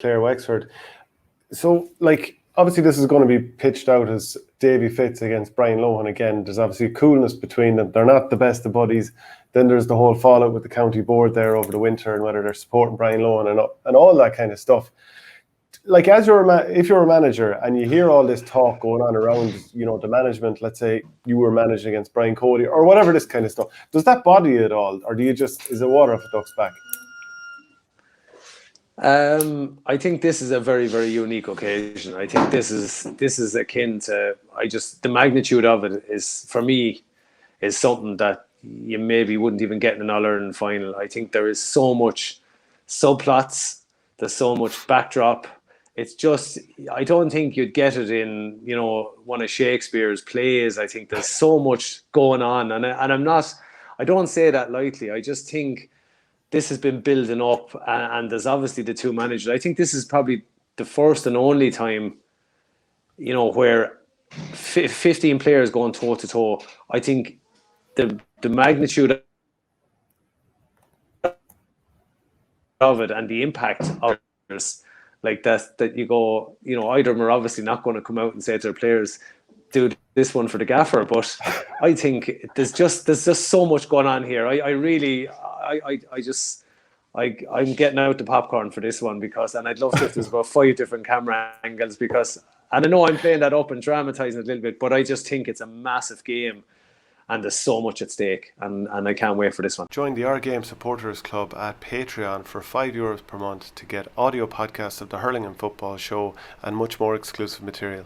Clare, Wexford. So, like, obviously, this is going to be pitched out as Davy Fitz against Brian Lohan again. There's obviously a coolness between them. They're not the best of buddies. Then there's the whole fallout with the county board there over the winter and whether they're supporting Brian Lohan and all that kind of stuff. Like, if you're a manager and you hear all this talk going on around, the management, let's say you were managing against Brian Cody or whatever, this kind of stuff, does that bother you at all? Or is it water off a duck's back? I think this is a very, very unique occasion. I think this is akin to the magnitude of it is, for me, is something that you maybe wouldn't even get in an All-Ireland final. I think there is so much subplots, there's so much backdrop. It's just, I don't think you'd get it in, one of Shakespeare's plays. I think there's so much going on, and I don't say that lightly. I just think this has been building up, and there's obviously the two managers. I think this is probably the first and only time, where 15 players going toe to toe. I think the magnitude of it and the impact of it, like that you go, either of them are obviously not going to come out and say to their players, do this one for the gaffer. But I think there's just so much going on here. I'm getting out the popcorn for this one and I'd love to if there's about 5 different camera angles and I know I'm playing that up and dramatizing it a little bit, but I just think it's a massive game and there's so much at stake and I can't wait for this one. Join the Our Game Supporters Club at Patreon for €5 per month to get audio podcasts of the Hurling and Football Show and much more exclusive material.